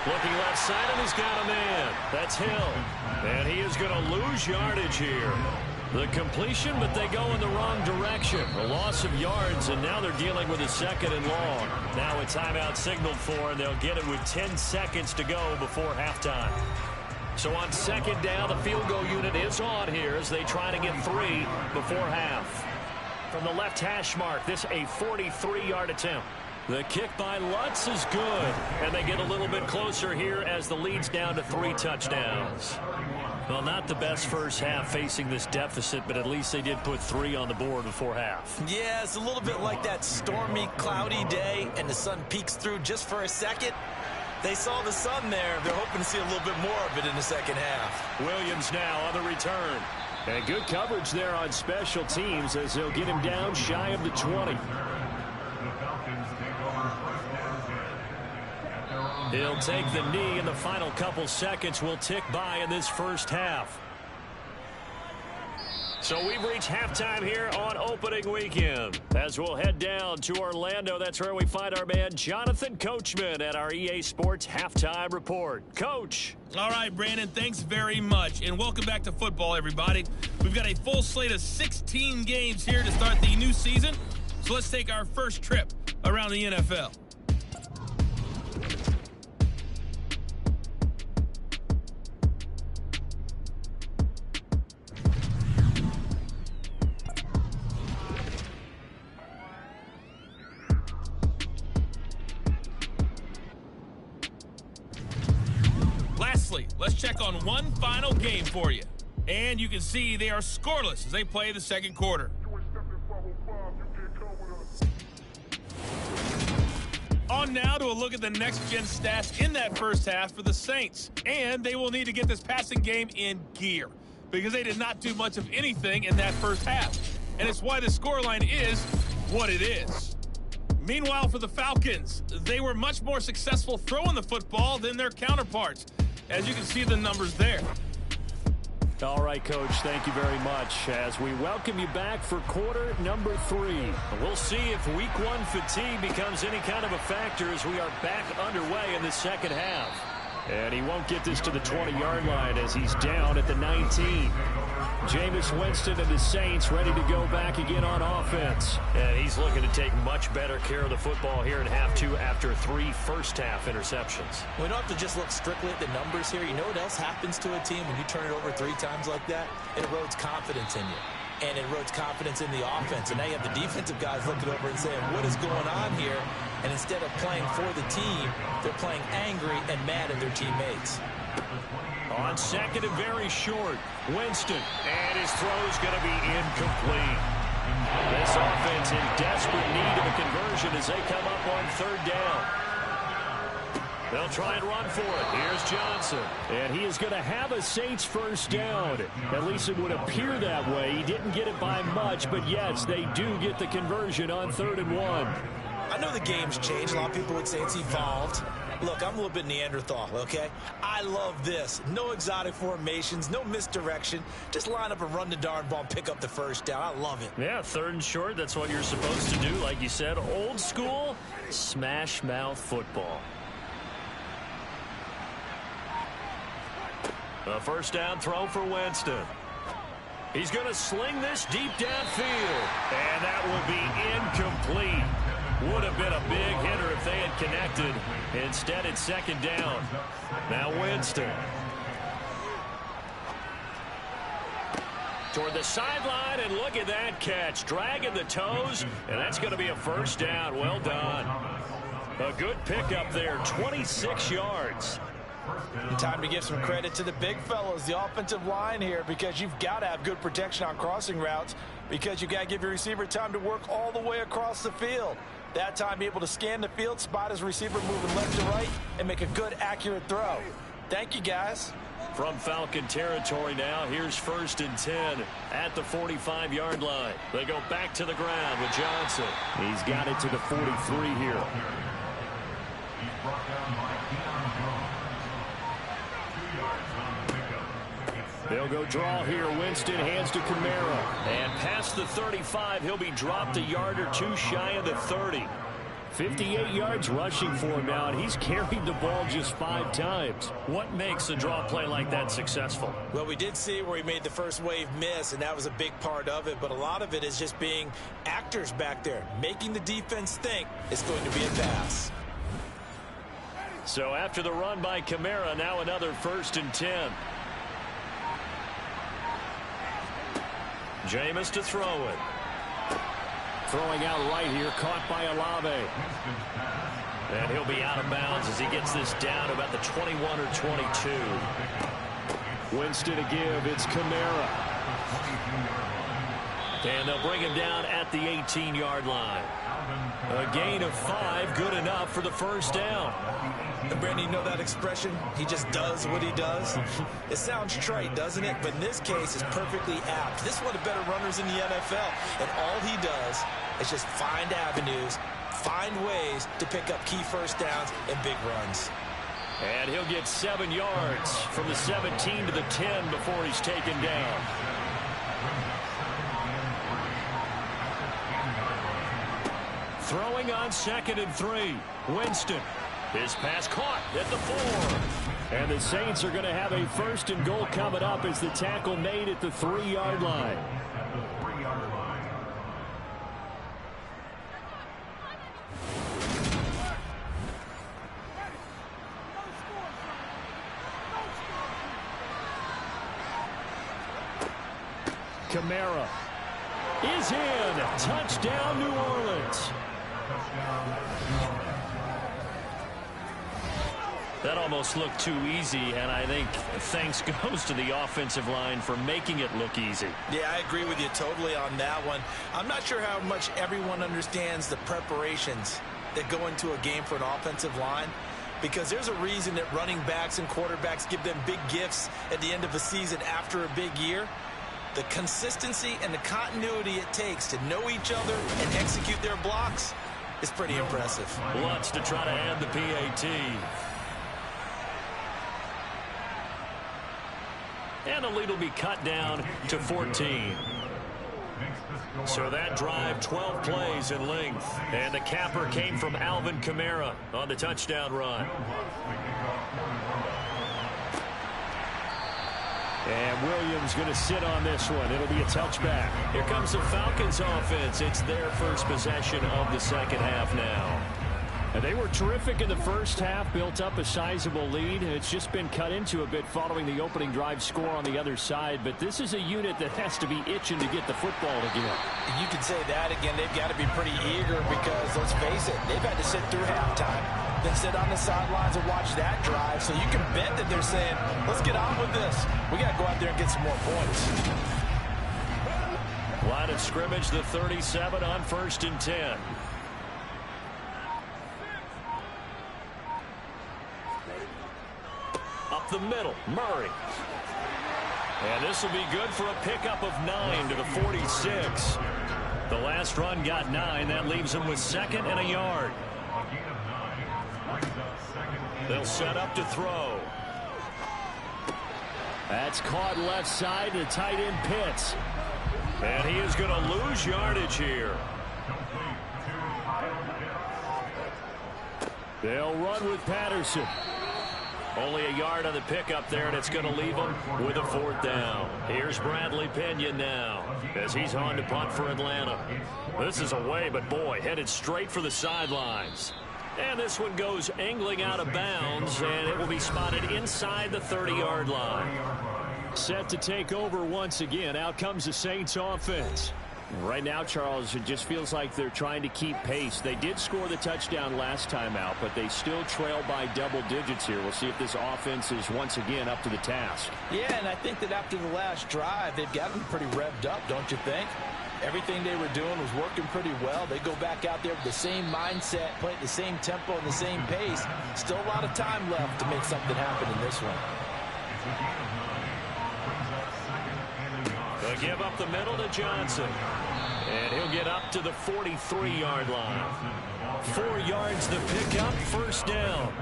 Looking left side, and he's got a man. That's Hill. And he is going to lose yardage here. The completion, but they go in the wrong direction. A loss of yards, and now they're dealing with a 2nd and long. Now a timeout signaled for, and they'll get it with 10 seconds to go before halftime. So on second down, the field goal unit is on here as they try to get 3 before half. From the left hash mark, this a 43-yard attempt. The kick by Lutz is good, and they get a little bit closer here as the lead's down to 3 touchdowns. Well, not the best first half facing this deficit, but at least they did put 3 on the board before half. Yeah, it's a little bit like that stormy, cloudy day, and the sun peeks through just for a second. They saw the sun there. They're hoping to see a little bit more of it in the second half. Williams now on the return. And good coverage there on special teams as they'll get him down shy of the 20. He'll take the knee, and the final couple seconds will tick by in this first half. So we've reached halftime here on opening weekend. As we'll head down to Orlando, that's where we find our man Jonathan Coachman at our EA Sports Halftime Report. Coach. All right, Brandon, thanks very much. And welcome back to football, everybody. We've got a full slate of 16 games here to start the new season. So let's take our first trip around the NFL. Lastly, let's check on one final game for you. And you can see they are scoreless as they play the second quarter. On now to a look at the next-gen stats in that first half for the Saints. And they will need to get this passing game in gear because they did not do much of anything in that first half. And it's why the scoreline is what it is. Meanwhile, for the Falcons, they were much more successful throwing the football than their counterparts. As you can see the numbers there. All right, Coach, thank you very much. As we welcome you back for quarter number 3. We'll see if week 1 fatigue becomes any kind of a factor as we are back underway in the second half. And he won't get this to the 20-yard line as he's down at the 19. Jameis Winston and the Saints ready to go back again on offense. And he's looking to take much better care of the football here in half 2 after 3 first-half interceptions. We don't have to just look strictly at the numbers here. You know what else happens to a team when you turn it over 3 times like that? It erodes confidence in you. And it erodes confidence in the offense. And now you have the defensive guys looking over and saying, what is going on here? And instead of playing for the team, they're playing angry and mad at their teammates. On second and very short, Winston, and his throw's going to be incomplete. This offense in desperate need of a conversion as they come up on third down. They'll try and run for it. Here's Johnson. And he is going to have a Saints first down. At least it would appear that way. He didn't get it by much, but yes, they do get the conversion on 3rd and 1. I know the game's changed. A lot of people would say it's evolved. Look, I'm a little bit Neanderthal, okay? I love this. No exotic formations, no misdirection. Just line up and run the darn ball and pick up the first down. I love it. Yeah, 3rd and short, that's what you're supposed to do. Like you said, old school, smash mouth football. A first down throw for Winston. He's going to sling this deep downfield. And that would be incomplete. Would have been a big hitter if they had connected. Instead, it's 2nd down. Now Winston. Toward the sideline, and look at that catch. Dragging the toes, and that's going to be a first down. Well done. A good pickup there, 26 yards. And time to give some credit to the big fellows, the offensive line here, because you've got to have good protection on crossing routes because you've got to give your receiver time to work all the way across the field. That time, be able to scan the field, spot his receiver moving left to right, and make a good, accurate throw. Thank you, guys. From Falcon territory now, here's 1st and 10 at the 45-yard line. They go back to the ground with Johnson. He's got it to the 43 here. They'll go draw here. Winston hands to Kamara. And past the 35, he'll be dropped a yard or 2 shy of the 30. 58 yards rushing for him now, and he's carried the ball just 5 times. What makes a draw play like that successful? Well, we did see where he made the first wave miss, and that was a big part of it. But a lot of it is just being actors back there, making the defense think it's going to be a pass. So after the run by Kamara, now another 1st and 10. Jameis to throw it. Throwing out right here, caught by Olave. And he'll be out of bounds as he gets this down to about the 21 or 22. Winston to give, it's Kamara. And they'll bring him down at the 18-yard line. A gain of 5, good enough for the first down. And Brandon, you know that expression? He just does what he does. It sounds trite, doesn't it? But in this case, it's perfectly apt. This is one of the better runners in the NFL. And all he does is just find avenues, find ways to pick up key first downs and big runs. And he'll get 7 yards from the 17 to the 10 before he's taken down. Throwing on 2nd and 3. Winston. His pass caught at the 4. And the Saints are going to have a 1st and goal coming up as the tackle made at the 3-yard line. Kamara is in. Touchdown, New Orleans. That almost looked too easy, and I think thanks goes to the offensive line for making it look easy. Yeah, I agree with you totally on that one. I'm not sure how much everyone understands the preparations that go into a game for an offensive line, because there's a reason that running backs and quarterbacks give them big gifts at the end of a season after a big year. The consistency and the continuity it takes to know each other and execute their blocks is pretty impressive. Wants to try to add the PAT. And the lead will be cut down to 14. So that drive, 12 plays in length. And the capper came from Alvin Kamara on the touchdown run. And Williams going to sit on this one. It'll be a touchback. Here comes the Falcons offense. It's their first possession of the second half now. And they were terrific in the first half, built up a sizable lead. It's just been cut into a bit following the opening drive score on the other side. But this is a unit that has to be itching to get the football again. You can say that again. They've got to be pretty eager because, let's face it, they've had to sit through halftime, then sit on the sidelines and watch that drive. So you can bet that they're saying, let's get on with this. We got to go out there and get some more points. Line of scrimmage, the 37 on 1st and 10. Up the middle, Murray. And this will be good for a pickup of 9 to the 46. The last run got 9. That leaves him with 2nd and a yard. They'll set up to throw. That's caught left side. The tight end Pitts. And he is going to lose yardage here. They'll run with Patterson. Only a yard on the pickup there, and it's going to leave him with a 4th down. Here's Bradley Pinion now as he's on to punt for Atlanta. This is away, but boy, headed straight for the sidelines. And this one goes angling out of bounds, and it will be spotted inside the 30-yard line. Set to take over once again. Out comes the Saints offense. Right now, Charles, it just feels like they're trying to keep pace. They did score the touchdown last time out, but they still trail by double digits here. We'll see if this offense is once again up to the task. Yeah, and I think that after the last drive, they've got them pretty revved up, don't you think? Everything they were doing was working pretty well. They go back out there with the same mindset, play at the same tempo and the same pace. Still a lot of time left to make something happen in this one. They'll give up the middle to Johnson. And he'll get up to the 43-yard line. 4 yards the pickup, 1st down.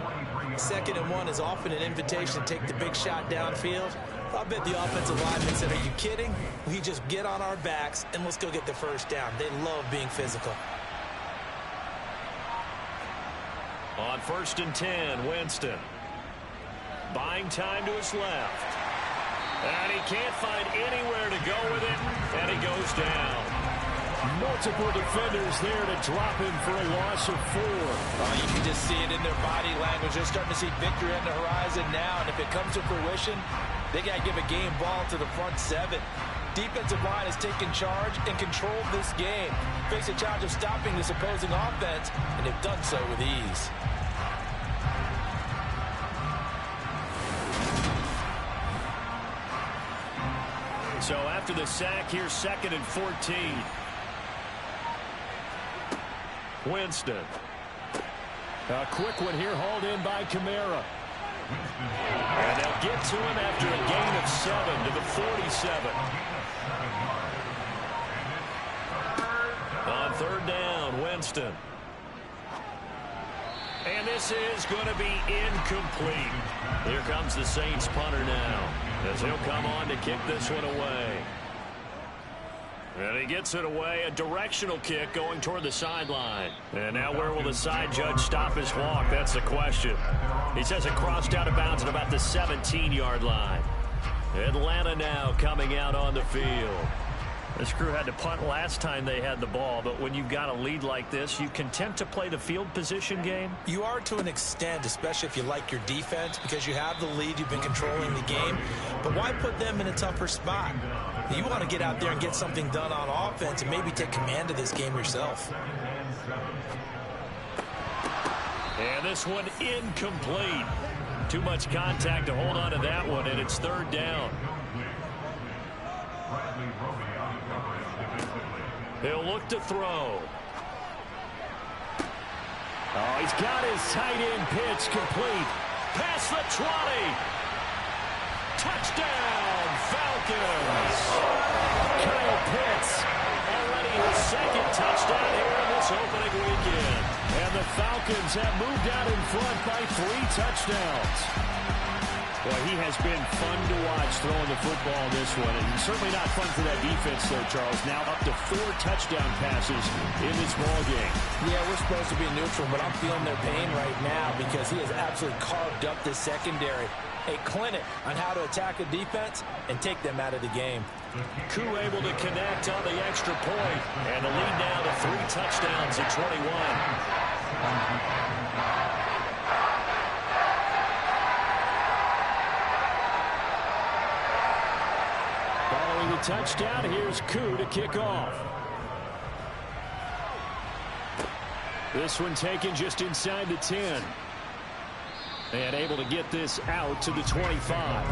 2nd and 1 is often an invitation to take the big shot downfield. I bet the offensive lineman said, are you kidding? We just get on our backs and let's go get the 1st down. They love being physical. On 1st and 10, Winston. Buying time to his left. And he can't find anywhere to go with it, and he goes down. Multiple defenders there to drop him for a loss of 4. You can just see it in their body language. They're starting to see victory on the horizon now, and if it comes to fruition, they got to give a game ball to the front 7. Defensive line has taken charge and controlled this game. Face a challenge of stopping this opposing offense, and they've done so with ease. So after the sack, here's 2nd and 14. Winston. A quick one here, hauled in by Kamara. And they'll get to him after a gain of 7 to the 47. On 3rd down, Winston. And this is going to be incomplete. Here comes the Saints punter now, as he'll come on to kick this one away. And he gets it away, a directional kick going toward the sideline. And now where will the side judge stop his walk? That's the question. He says it crossed out of bounds at about the 17-yard line. Atlanta now coming out on the field. This crew had to punt last time they had the ball, but when you've got a lead like this, you content to play the field position game? You are to an extent, especially if you like your defense, because you have the lead, you've been controlling the game. But why put them in a tougher spot? You want to get out there and get something done on offense and maybe take command of this game yourself. And this one incomplete. Too much contact to hold on to that one, and it's third down. He'll look to throw. Oh, he's got his tight end pitch complete. Past the 20. Touchdown, Falcons. Kyle Pitts already his second touchdown here in this opening weekend. And the Falcons have moved out in front by 3 touchdowns. Well, he has been fun to watch throwing the football this one. And certainly not fun for that defense, though, Charles. Now up to 4 touchdown passes in this ball game. Yeah, we're supposed to be neutral, but I'm feeling their pain right now because he has absolutely carved up this secondary. A clinic on how to attack a defense and take them out of the game. Koo able to connect on the extra point. And the lead now to 3 touchdowns at 21. Following the touchdown, here's Koo to kick off. This one taken just inside the 10. And able to get this out to the 25.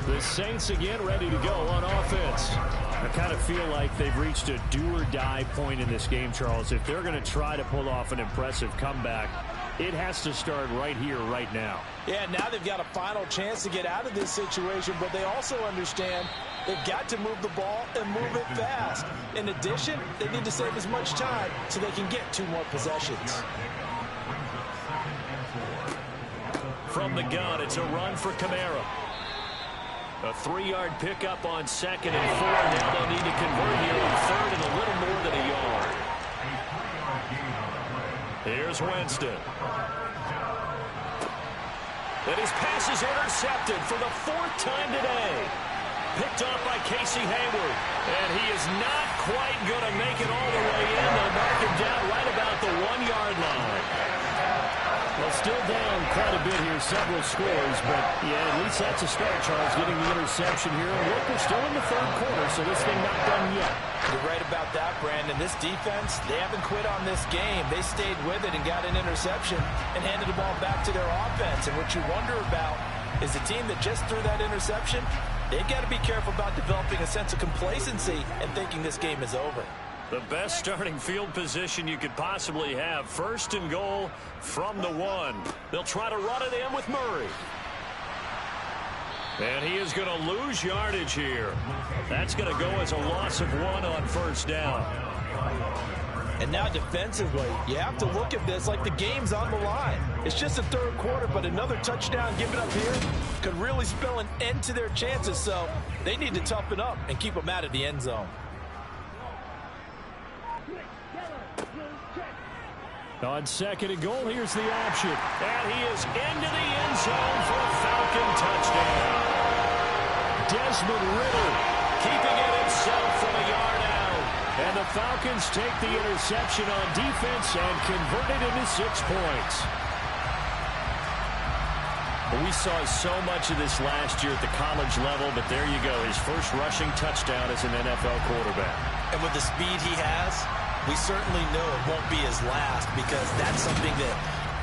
The Saints again ready to go on offense. I kind of feel like they've reached a do-or-die point in this game, Charles. If they're going to try to pull off an impressive comeback, it has to start right here, right now. Yeah, now they've got a final chance to get out of this situation, but they also understand they've got to move the ball and move it fast. In addition, they need to save as much time so they can get 2 more possessions. From the gun, it's a run for Kamara. A 3-yard pickup on 2nd and 4. Now they'll need to convert here on 3rd and a little more than a yard. Here's Winston. And his pass is intercepted for the 4th time today. Picked off by Casey Hayward. And he is not quite going to make it all the way in. They'll mark him down right about the 1-yard line. Well, still down quite a bit here, several scores, but yeah, at least that's a start, Charles, getting the interception here. And look, we're still in the 3rd quarter, so this thing not done yet. You're right about that, Brandon. This defense, they haven't quit on this game. They stayed with it and got an interception and handed the ball back to their offense. And what you wonder about is the team that just threw that interception, they've got to be careful about developing a sense of complacency and thinking this game is over. The best starting field position you could possibly have. 1st and goal from the 1. They'll try to run it in with Murray. And he is going to lose yardage here. That's going to go as a loss of 1 on 1st down. And now defensively, you have to look at this like the game's on the line. It's just the 3rd quarter, but another touchdown given up here could really spell an end to their chances. So they need to toughen up and keep them out of the end zone. On 2nd and goal, here's the option. And he is into the end zone for a Falcon touchdown. Desmond Ridder keeping it himself from a yard out. And the Falcons take the interception on defense and convert it into 6 points. Well, we saw so much of this last year at the college level, but there you go. His first rushing touchdown as an NFL quarterback. And with the speed he has, we certainly know it won't be his last because that's something that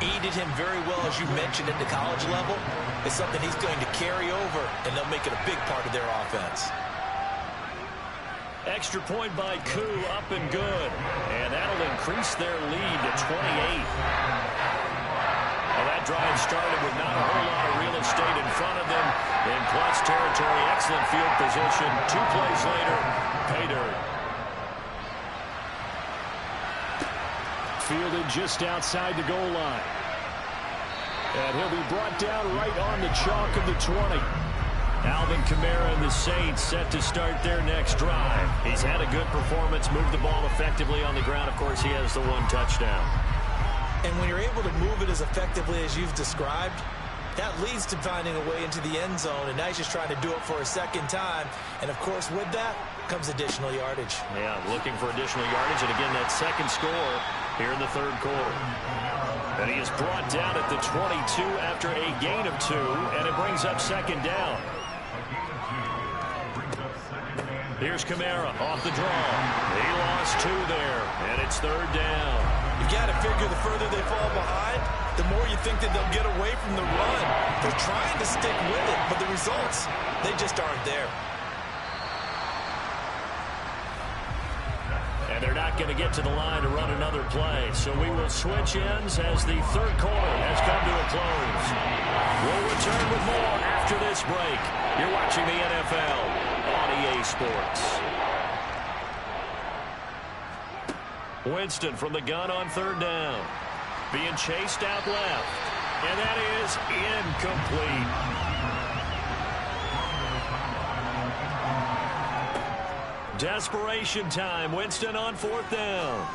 aided him very well, as you mentioned, at the college level. It's something he's going to carry over, and they'll make it a big part of their offense. Extra point by Koo, up and good. And that'll increase their lead to 28. Well, that drive started with not a whole lot of real estate in front of them. In plus territory, excellent field position. 2 plays later, pay dirt. Fielded just outside the goal line. And he'll be brought down right on the chalk of the 20. Alvin Kamara and the Saints set to start their next drive. He's had a good performance, moved the ball effectively on the ground. Of course, he has the 1 touchdown. And when you're able to move it as effectively as you've described, that leads to finding a way into the end zone. And now he's just trying to do it for a 2nd time. And, of course, with that comes additional yardage. Yeah, looking for additional yardage. And, again, that 2nd score here in the 3rd quarter. And he is brought down at the 22 after a gain of 2. And it brings up 2nd down. Here's Kamara off the draw. He lost 2 there. And it's 3rd down. You got to figure the further they fall behind, the more you think that they'll get away from the run. They're trying to stick with it, but the results, they just aren't there. And they're not going to get to the line to run another play. So we will switch ends as the third quarter has come to a close. We'll return with more after this break. You're watching the NFL on EA Sports. Winston from the gun on third down. Being chased out left. And that is incomplete. Desperation time. Winston on fourth down.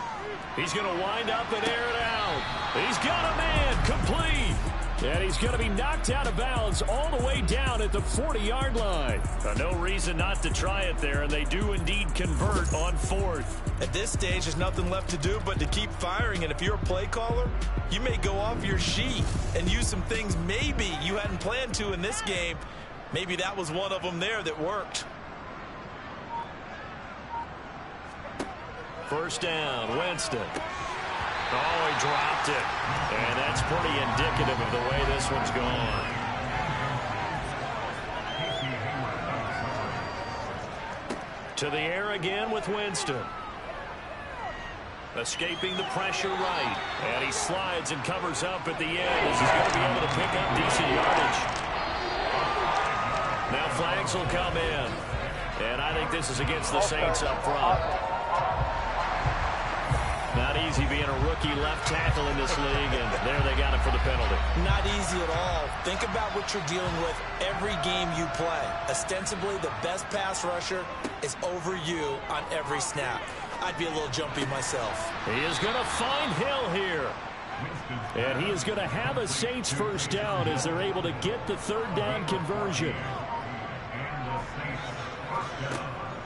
He's going to wind up and air it out. He's got a man complete. And he's going to be knocked out of bounds all the way down at the 40-yard line. No reason not to try it there, and they do indeed convert on fourth. At this stage, there's nothing left to do but to keep firing. And if you're a play caller, you may go off your sheet and use some things maybe you hadn't planned to in this game. Maybe that was one of them there that worked. First down, Winston. Oh, he dropped it. And that's pretty indicative of the way this one's gone. To the air again with Winston. Escaping the pressure right. And he slides and covers up at the end as he's going to be able to pick up decent yardage. Now flags will come in. And I think this is against the Saints up front. Not easy being a rookie left tackle in this league, and there they got it for the penalty. Not easy at all. Think about what you're dealing with every game you play. Ostensibly, the best pass rusher is over you on every snap. I'd be a little jumpy myself. He is going to find Hill here. And he is going to have a Saints first down as they're able to get the third down conversion.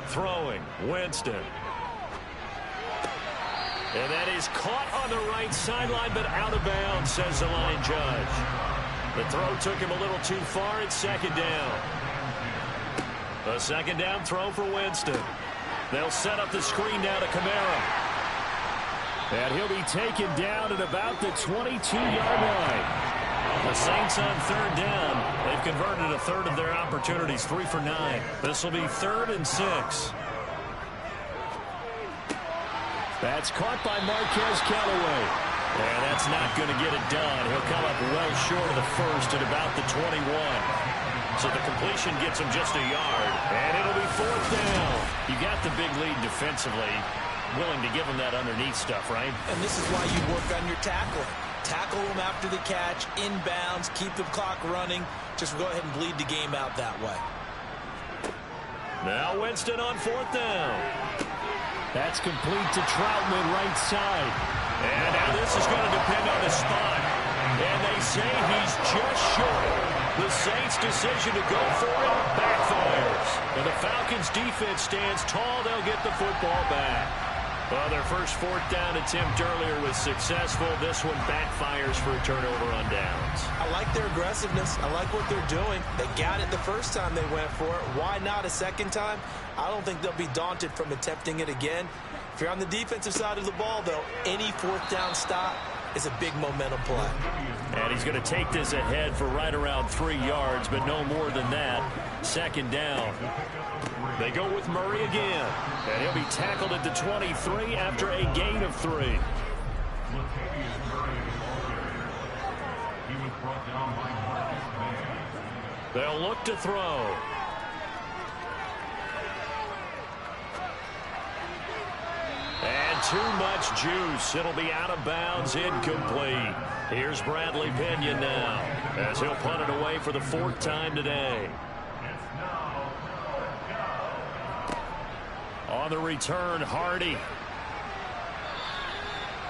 Throwing, Winston. And that is caught on the right sideline, but out of bounds, says the line judge. The throw took him a little too far. It's second down. A second down throw for Winston. They'll set up the screen now to Kamara. And he'll be taken down at about the 22-yard line. The Saints on third down. They've converted a third of their opportunities, 3 for 9. This will be 3rd and 6. That's caught by Marquez Callaway. And that's not going to get it done. He'll come up well short of the first at about the 21. So the completion gets him just a yard. And it'll be 4th down. You got the big lead defensively. Willing to give him that underneath stuff, right? And this is why you work on your tackling. Tackle them after the catch, inbounds, keep the clock running. Just go ahead and bleed the game out that way. Now Winston on 4th down. That's complete to Troutman, right side. And now this is going to depend on the spot. And they say he's just short. The Saints' decision to go for it backfires. And the Falcons' defense stands tall. They'll get the football back. Well, their first 4th down attempt earlier was successful. This one backfires for a turnover on downs. I like their aggressiveness. I like what they're doing. They got it the first time they went for it. Why not a second time? I don't think they'll be daunted from attempting it again. If you're on the defensive side of the ball, though, any 4th down stop is a big momentum play. And he's going to take this ahead for right around 3 yards, but no more than that. 2nd down. They go with Murray again. And he'll be tackled at the 23 after a gain of 3. They'll look to throw. And too much juice. It'll be out of bounds, incomplete. Here's Bradley Pinion now as he'll punt it away for the 4th time today. On the return, Hardy.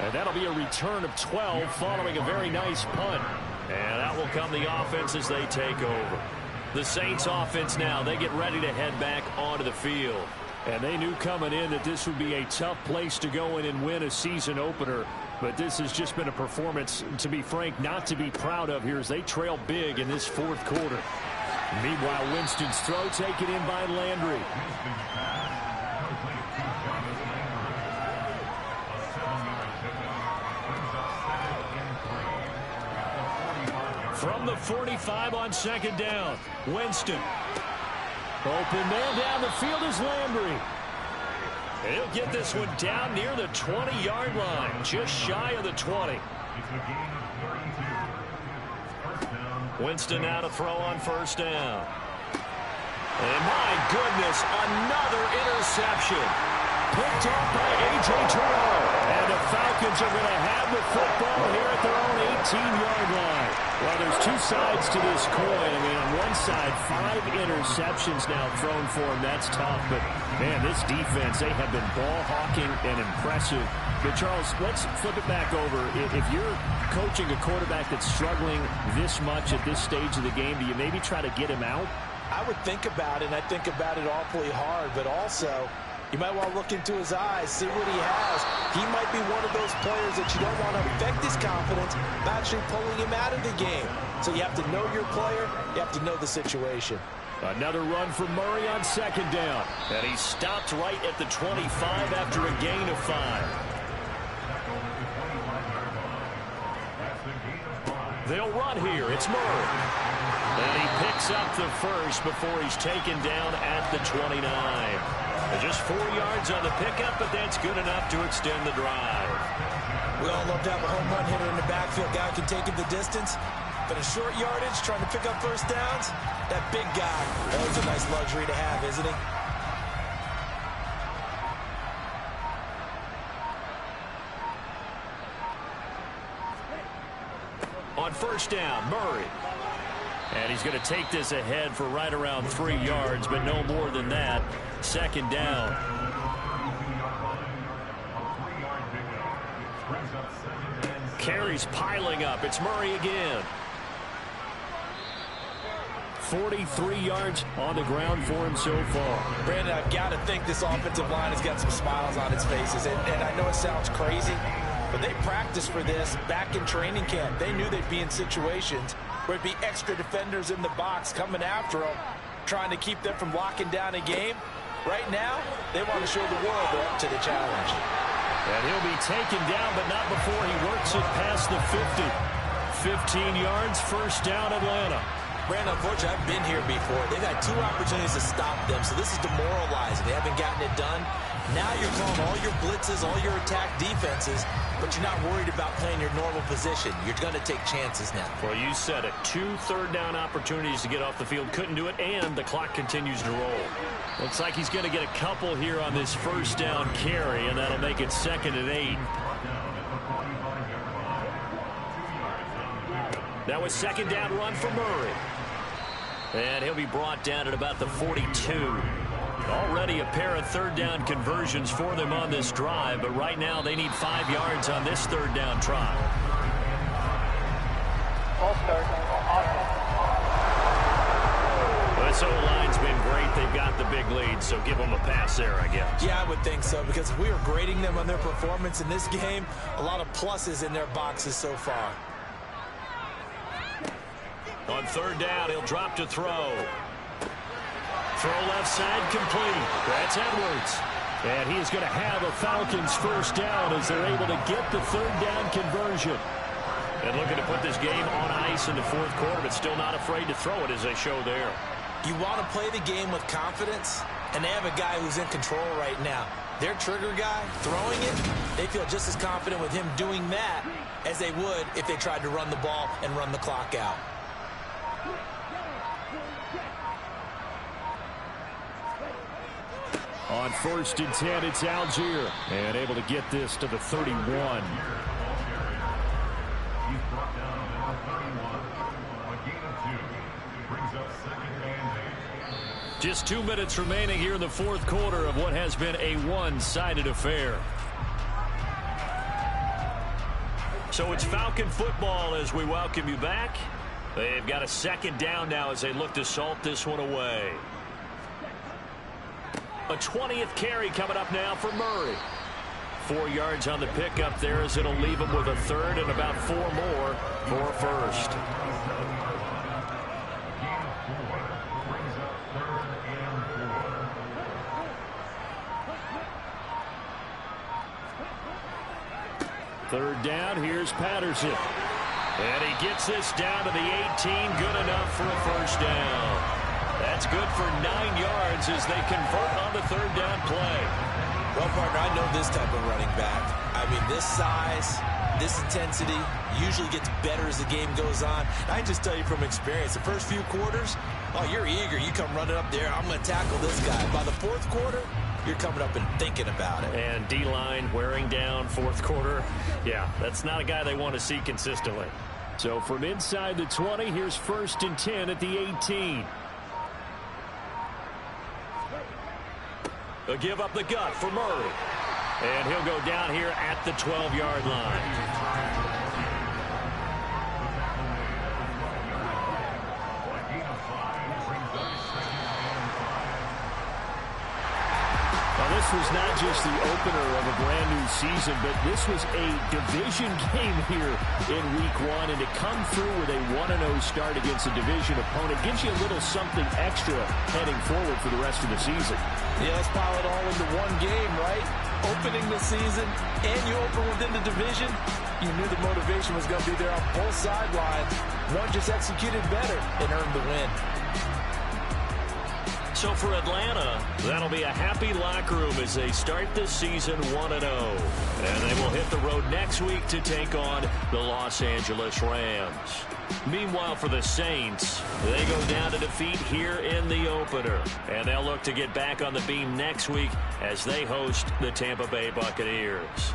And that'll be a return of 12 following a very nice punt. And out will come the offense as they take over. The Saints offense now, they get ready to head back onto the field. And they knew coming in that this would be a tough place to go in and win a season opener. But this has just been a performance, to be frank, not to be proud of here as they trail big in this 4th quarter. Meanwhile, Winston's throw taken in by Landry. From the 45 on second down, Winston. Open man down the field is Landry. And he'll get this one down near the 20-yard line, just shy of the 20. Winston now to throw on first down. And my goodness, another interception. Picked off by A.J. Terrell. And the Falcons are going to have the football here at their own 18-yard line. Well, there's two sides to this coin. I mean, on one side, 5 interceptions now thrown for him. That's tough. But, man, this defense, they have been ball hawking and impressive. But, Charles, let's flip it back over. If you're coaching a quarterback that's struggling this much at this stage of the game, do you maybe try to get him out? I would think about it, and I think about it awfully hard. But also, you might want to look into his eyes, see what he has. He might be one of those players that you don't want to affect his confidence by actually pulling him out of the game. So you have to know your player. You have to know the situation. Another run from Murray on second down. And he stopped right at the 25 after a gain of 5. They'll run here. It's Murray. And he picks up the first before he's taken down at the 29. Just 4 yards on the pickup, but that's good enough to extend the drive. We all love to have a home run hitter in the backfield. Guy can take it the distance. But a short yardage, trying to pick up first downs, that big guy, that was a nice luxury to have, isn't he? On first down, Murray. And he's going to take this ahead for right around 3 yards, but no more than that. Second down. Carries piling up. It's Murray again. 43 yards on the ground for him so far. Brandon, I've got to think this offensive line has got some smiles on its faces. And I know it sounds crazy, but they practiced for this back in training camp. They knew they'd be in situations where it'd be extra defenders in the box coming after them, trying to keep them from locking down a game. Right now, they want to show the world they're up to the challenge. And he'll be taken down, but not before he works it past the 50. 15 yards, first down, Atlanta. Brandon, unfortunately, I've been here before. They've had 2 opportunities to stop them, so this is demoralizing. They haven't gotten it done. Now you're calling all your blitzes, all your attack defenses, but you're not worried about playing your normal position. You're going to take chances now. Well, you said it. 2 third-down opportunities to get off the field. Couldn't do it, and the clock continues to roll. Looks like he's going to get a couple here on this first down carry, and that'll make it 2nd and 8. That was second down run for Murray. And he'll be brought down at about the 42. Already a pair of third down conversions for them on this drive, but right now they need 5 yards on this third down try. Well, this O-line's been great. They've got the big lead, so give them a pass there, I guess. Yeah, I would think so, because if we were grading them on their performance in this game, a lot of pluses in their boxes so far. On third down, he'll drop to throw. Throw left side complete. That's Edwards. And he's going to have a Falcons first down as they're able to get the third down conversion. And looking to put this game on ice in the fourth quarter, but still not afraid to throw it as they show there. You want to play the game with confidence, and they have a guy who's in control right now. Their trigger guy, throwing it, they feel just as confident with him doing that as they would if they tried to run the ball and run the clock out. On 1st and 10, it's Algier. And able to get this to the 31. Just 2 minutes remaining here in the fourth quarter of what has been a one-sided affair. So it's Falcon football as we welcome you back. They've got a second down now as they look to salt this one away. A 20th carry coming up now for Murray. 4 yards on the pickup there as it'll leave him with a third and about 4 more for a first. Third down, here's Patterson. And he gets this down to the 18, good enough for a first down. That's good for 9 yards as they convert on the third down play. Well, partner, I know this type of running back. I mean, this size, this intensity usually gets better as the game goes on. I can just tell you from experience, the first few quarters, oh, you're eager. You come running up there, I'm going to tackle this guy. By the fourth quarter, you're coming up and thinking about it. And D-line wearing down fourth quarter. Yeah, that's not a guy they want to see consistently. So from inside the 20, here's 1st and 10 at the 18. A give up the gut for Murray. And he'll go down here at the 12-yard line. This was not just the opener of a brand new season, but this was a division game here in week 1. And to come through with a 1-0 start against a division opponent gives you a little something extra heading forward for the rest of the season. Yeah, let's pile it all into one game, right? Opening the season, and you open within the division. You knew the motivation was going to be there on both sidelines. One just executed better and earned the win. So for Atlanta, that'll be a happy locker room as they start this season 1-0. And they will hit the road next week to take on the Los Angeles Rams. Meanwhile, for the Saints, they go down to defeat here in the opener. And they'll look to get back on the beam next week as they host the Tampa Bay Buccaneers.